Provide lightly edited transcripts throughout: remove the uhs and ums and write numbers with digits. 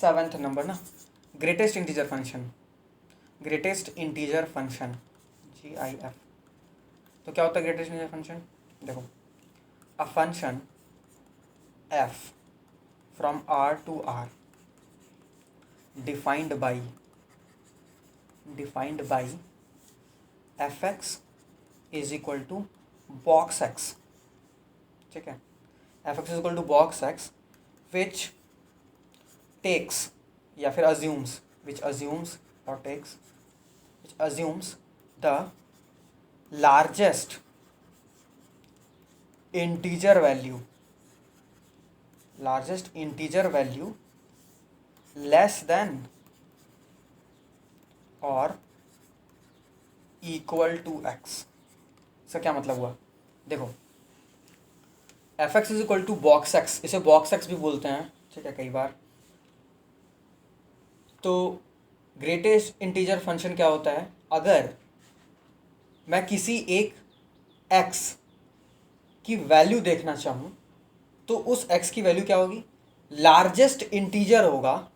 7th number ना, greatest integer function, greatest integer function GIF। तो क्या होता है ग्रेटेस्ट इंटीजर फंक्शन? देखो, a function f from R to R defined by fx is equal to box x, ठीक है, fx is equal to box x which takes या फिर assumes, which assumes or takes, which assumes the largest integer value less than और equal to x। इसका क्या मतलब हुआ? देखो, fx is equal to box x, इसे बॉक्स x भी बोलते हैं, ठीक है, कई बार। तो ग्रेटेस्ट इंटीजर फंक्शन क्या होता है? अगर मैं किसी एक x की वैल्यू देखना चाहूँ तो उस x की वैल्यू क्या होगी? लार्जेस्ट इंटीजर होगा,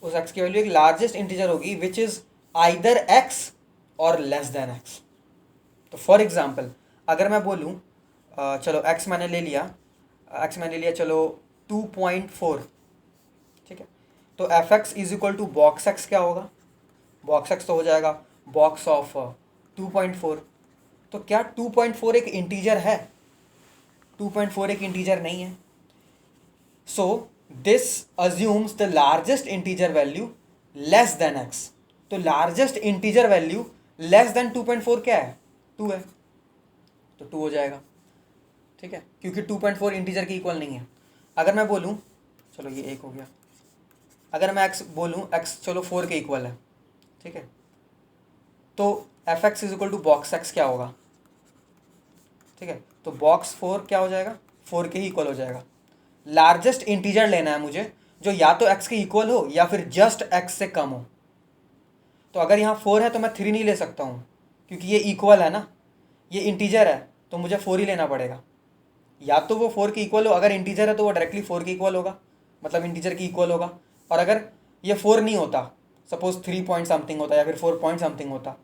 उस x की वैल्यू एक लार्जेस्ट इंटीजर होगी विच इज आइदर x और लेस देन x। तो फॉर एग्जाम्पल अगर मैं बोलूँ चलो x मैंने ले लिया चलो 2.4, ठीक है, तो fx is equal to box x क्या होगा? बॉक्स x तो हो जाएगा बॉक्स ऑफ 2.4। तो क्या 2.4 एक इंटीजर है? 2.4 एक इंटीजर नहीं है। So this assumes the largest integer value less than x। तो largest integer value less than 2.4 क्या है? 2 है, तो 2 हो जाएगा, ठीक है, क्योंकि 2.4 इंटीजर के इक्वल नहीं है। अगर मैं बोलूँ चलो ये 1 हो गया, अगर मैं x बोलूँ x चलो 4 के इक्वल है, ठीक है, तो fx is equal to box x क्या होगा? ठीक है, तो बॉक्स 4 क्या हो जाएगा? 4 के ही इक्वल हो जाएगा। लार्जेस्ट इंटीजर लेना है मुझे जो या तो x के इक्वल हो या फिर जस्ट x से कम हो। तो अगर यहाँ 4 है तो मैं 3 नहीं ले सकता हूँ क्योंकि ये इक्वल है ना, ये इंटीजर है, तो मुझे 4 ही लेना पड़ेगा। या तो वो 4 के इक्वल हो, अगर इंटीजर है तो वो डायरेक्टली 4 के इक्वल होगा, मतलब इंटीजर के इक्वल होगा। और अगर ये 4 नहीं होता, सपोज 3 पॉइंट समथिंग होता या फिर 4 पॉइंट समथिंग होता,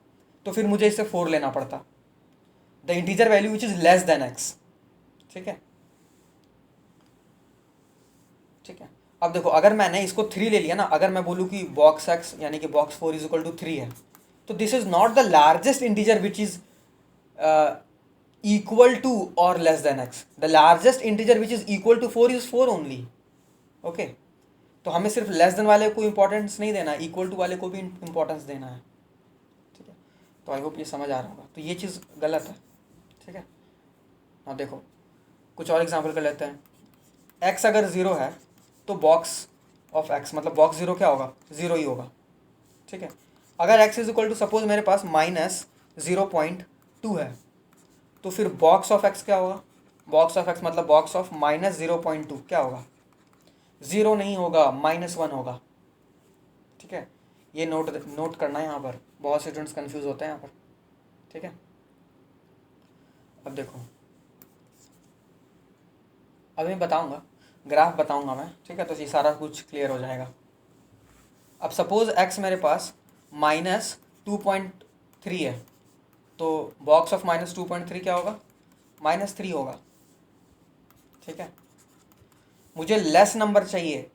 तो फिर मुझे इससे 4 लेना पड़ता, the integer value which is less than x, ठीक है, ठीक है। अब देखो, अगर मैंने इसको 3 ले लिया ना, अगर मैं बोलूँ कि बॉक्स एक्स यानी कि बॉक्स 4 इज इक्वल टू 3 है, तो this is not the largest integer which is equal to or less than x. The largest integer which is equal to 4 is 4 only. Okay, तो हमें सिर्फ लेस देन वाले को importance नहीं देना है, इक्वल टू वाले को भी इंपॉर्टेंस देना है, ठीक है। तो आई होप ये समझ आ रहा होगा। तो ये चीज़ गलत है, ठीक है। हाँ देखो, कुछ और एग्जांपल कर लेते हैं। x अगर 0 है तो बॉक्स ऑफ x मतलब बॉक्स 0 क्या होगा? 0 ही होगा, ठीक है। अगर x is equal to suppose मेरे पास -0.2 है, तो फिर बॉक्स ऑफ x क्या होगा? बॉक्स ऑफ x मतलब बॉक्स ऑफ -0.2 क्या होगा? 0 नहीं होगा, -1 होगा, ठीक है। ये नोट करना है यहाँ पर, बहुत से स्टूडेंट्स कंफ्यूज होते हैं यहाँ पर, ठीक है। अब देखो, अभी मैं बताऊँगा, ग्राफ बताऊँगा मैं, ठीक है, तो ये सारा कुछ क्लियर हो जाएगा। अब सपोज x मेरे पास -2.3 है, तो बॉक्स ऑफ -2.3 क्या होगा? -3 होगा, ठीक है। मुझे लेस नंबर चाहिए,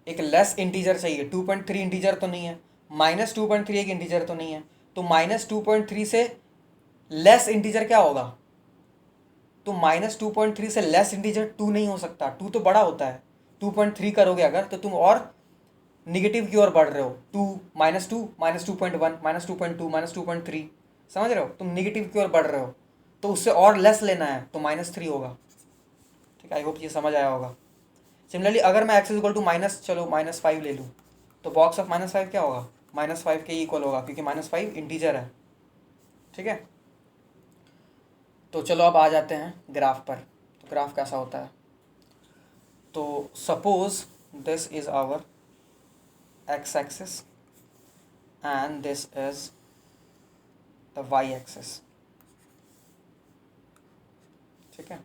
एक लेस इंटीजर चाहिए। 2.3 इंटीजर तो नहीं है, -2.3 एक इंटीजर तो नहीं है, तो -2.3 से लेस इंटीजर क्या होगा? तो -2.3 से लेस इंटीजर 2 नहीं हो सकता, 2 तो बड़ा होता है। 2.3 करोगे अगर तो तुम और निगेटिव की ओर बढ़ रहे हो, 2 -2 -2.1 -2.2 -2.3, समझ रहे हो? तुम निगेटिव की ओर बढ़ रहे हो, तो उससे और लेस लेना है, तो -3 होगा, ठीक है। आई होप ये समझ आया होगा। सिमिलरली अगर मैं x इज इक्वल टू -5 ले लूँ, तो बॉक्स ऑफ -5 क्या होगा? -5 के इक्वल होगा, क्योंकि -5 इंटीजर है, ठीक है। तो चलो अब आ जाते हैं ग्राफ पर। तो ग्राफ कैसा होता है? तो suppose this is our x axis and this is the y axis, ठीक है।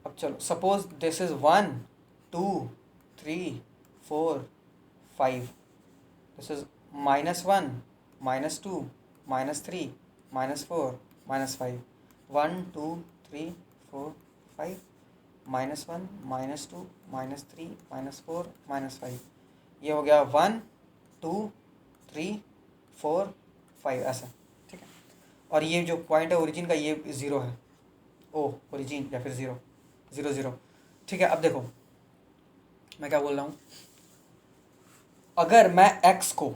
अब चलो, suppose this is 1 2 3 4 5. This is -1 -2 -3 -4 -5. 1 2 3 4 5 -1 -2 -3 -4 -5. ये हो गया 1 2 3 4 5 ऐसा, ठीक है। और ये जो पॉइंट है ओरिजिन का ये 0 है, ओ ओरिजिन या फिर 0 0 0, ठीक है। अब देखो मैं क्या बोल रहा हूँ, अगर मैं x को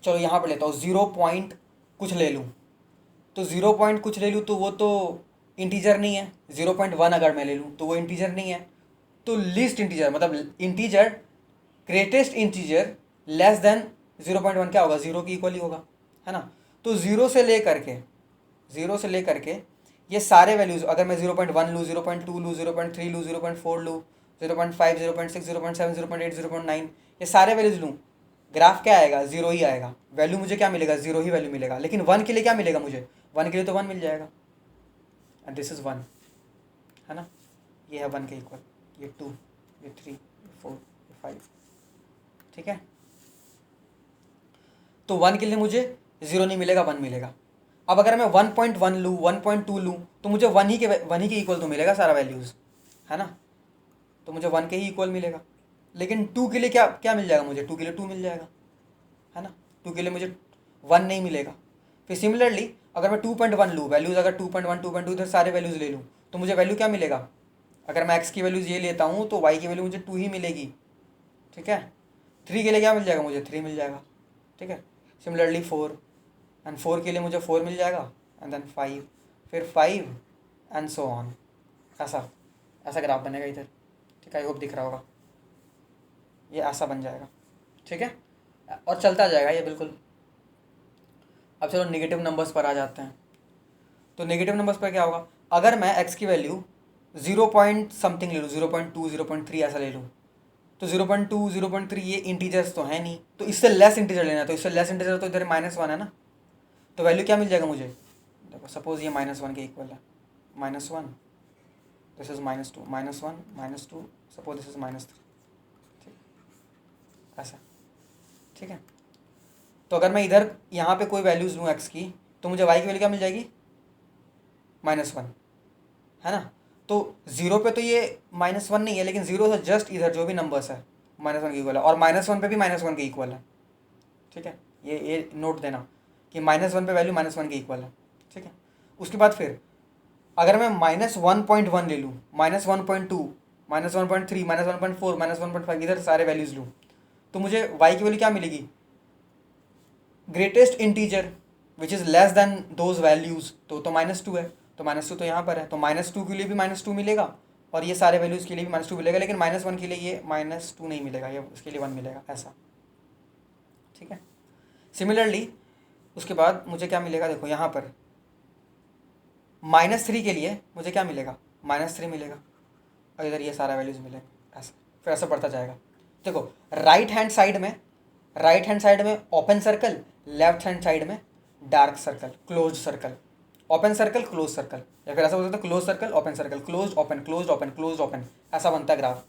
चलो यहाँ पर लेता हूँ 0 पॉइंट कुछ ले लूँ, तो 0 पॉइंट कुछ ले लूँ तो वो तो इंटीजर नहीं है। 0.1 अगर मैं ले लूँ तो वो इंटीजर नहीं है। तो लीस्ट इंटीजर मतलब integer greatest integer less than 0.1 क्या होगा, 0 की इक्वल ही होगा, है ना। तो 0 से लेकर के ये सारे वैल्यूज़ अगर मैं 0.1 लूँ, 0.2 लूँ, 0.3 लूँ, 0.4 लूँ, 0.5 0.6 0.7 0.8 0.9, ये सारे वैल्यूज़ लूँ, ग्राफ क्या आएगा, 0 ही आएगा। वैल्यू मुझे क्या मिलेगा, 0 ही वैल्यू मिलेगा। लेकिन 1 के लिए क्या मिलेगा मुझे, 1 के लिए तो 1 मिल जाएगा, एंड दिस इज़ 1, है ना। ये है 1 के इक्वल, ये 2, ये 3, ये 4, ये 5, ठीक है। तो 1 के लिए मुझे 0 नहीं मिलेगा, 1 मिलेगा। अब अगर मैं 1.1 लूँ, 1.2 लूँ, तो मुझे 1 ही के इक्वल तो मिलेगा सारा वैल्यूज़, है ना। तो मुझे 1 के ही इक्वल मिलेगा। लेकिन 2 के लिए क्या क्या मिल जाएगा मुझे, 2 के लिए 2 मिल जाएगा, है ना। 2 के लिए मुझे 1 नहीं मिलेगा। फिर सिमिलरली अगर मैं 2.1 लूँ, वैल्यूज़ अगर 2.1 2.2 इधर सारे वैल्यूज़ ले लूँ, तो मुझे वैल्यू क्या मिलेगा, अगर मैं x की वैल्यूज़ ये लेता हूँ तो y की वैल्यू मुझे 2 ही मिलेगी, ठीक है। 3 के लिए क्या मिल जाएगा मुझे, 3 मिल जाएगा, ठीक है। सिमिलरली 4, एंड 4 के लिए मुझे 4 मिल जाएगा, एंड देन 5, फिर 5 एंड सो ऑन। ऐसा ऐसा ग्राफ बनेगा इधर, ठीक है। आई होप दिख रहा होगा, ये ऐसा बन जाएगा, ठीक है। और चलता जाएगा ये बिल्कुल। अब चलो नेगेटिव नंबर्स पर आ जाते हैं। तो नेगेटिव नंबर्स पर क्या होगा, अगर मैं x की वैल्यू 0 पॉइंट समथिंग ले लूँ, 0.2 0.3 ऐसा ले लूँ, तो 0.2 0.3 ये इंटीजर्स तो है नहीं, तो इससे लेस इंटीजर लेना है। तो इससे लेस इंटीजर तो इधर -1 है ना, तो वैल्यू क्या मिल जाएगा मुझे, देखो सपोज ये -1 के इक्वल है, -1, this is -2, -1 -2, suppose this is -3, ठीक, ऐसा, ठीक है। तो अगर मैं इधर यहाँ पे कोई वैल्यूज़ लूँ x की, तो मुझे y की वैल्यू क्या मिल जाएगी, -1, है ना। तो 0 पे तो ये -1 नहीं है, लेकिन 0 से जस्ट इधर जो भी नंबर्स है -1 के इक्वल है, और -1 पे भी -1 के इक्वल है, ठीक है। ये नोट देना कि -1 पे वैल्यू -1 के इक्वल है, ठीक है। उसके बाद फिर अगर मैं -1.1 ले लूँ, -1.2 -1.3 -1.4 -1.5 इधर सारे वैल्यूज़ लूँ, तो मुझे y की वैल्यू क्या मिलेगी, greatest integer which is less than those values, तो -2 है, तो -2 तो यहाँ पर है, तो -2 के लिए भी -2 मिलेगा, और ये सारे वैल्यूज़ के लिए भी -2 मिलेगा। लेकिन -1 के लिए ये -2 नहीं मिलेगा, ये उसके लिए 1 मिलेगा, ऐसा, ठीक है। सिमिलरली उसके बाद मुझे क्या मिलेगा, देखो यहाँ पर -3 के लिए मुझे क्या मिलेगा, -3 मिलेगा, और इधर ये सारा वैल्यूज़ मिलेगा, ऐसा फिर ऐसा बढ़ता जाएगा। देखो राइट हैंड साइड में open circle, left hand side में dark circle, close circle, open circle close circle, या फिर ऐसा बोल सकते हैं close circle open circle, close open close open close open, ऐसा बनता है ग्राफ।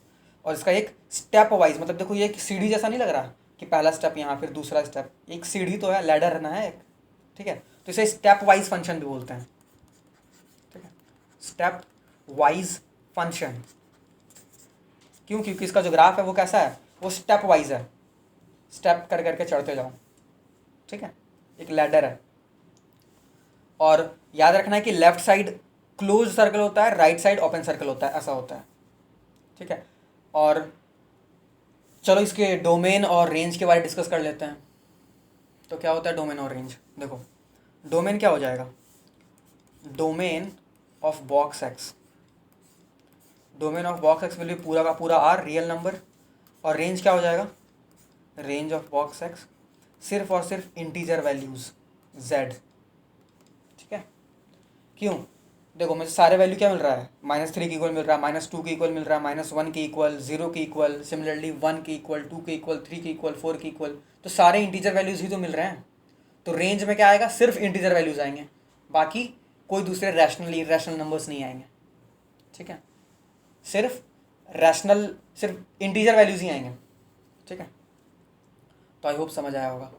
और इसका एक स्टेप वाइज, मतलब देखो ये एक सीढ़ी जैसा नहीं लग रहा कि पहला स्टेप यहाँ फिर दूसरा स्टेप, एक सीढ़ी तो है, लैडर ना है एक, ठीक है। तो इसे स्टेप वाइज फंक्शन भी बोलते हैं, ठीक है, स्टेप वाइज फंक्शन। क्यों, क्योंकि इसका जो ग्राफ है वो कैसा है, वो स्टेप वाइज है, स्टेप कर करके चढ़ते जाओ, ठीक है, एक लैडर है। और याद रखना है कि लेफ्ट साइड क्लोज सर्कल होता है, राइट साइड ओपन सर्कल होता है, ऐसा होता है, ठीक है। और चलो इसके डोमेन और रेंज के बारे में डिस्कस कर लेते हैं। तो क्या होता है डोमेन और रेंज, देखो डोमेन क्या हो जाएगा, domain of box x, domain of box x will be पूरा का पूरा आर रियल नंबर, और रेंज क्या हो जाएगा, रेंज ऑफ बॉक्स एक्स सिर्फ और सिर्फ इंटीजर वैल्यूज z, ठीक है। क्यों, देखो मुझे सारे वैल्यू क्या मिल रहा है, -3 के इक्वल मिल रहा है, -2 के इक्वल मिल रहा है, -1 के इक्वल, 0 के इक्वल, सिमिलरली 1 के इक्वल, 2 के इक्वल, 3 के इक्वल, 4 के इक्वल, तो सारे इंटीजर वैल्यूज ही तो मिल रहे हैं। तो रेंज में क्या आएगा, सिर्फ इंटीजर वैल्यूज आएंगे, बाकी कोई दूसरे रैशनल इरेशनल नंबर्स नहीं आएंगे, ठीक है, सिर्फ रैशनल सिर्फ इंटीजर वैल्यूज़ ही आएंगे। ठीक है, तो आई होप समझ आया होगा।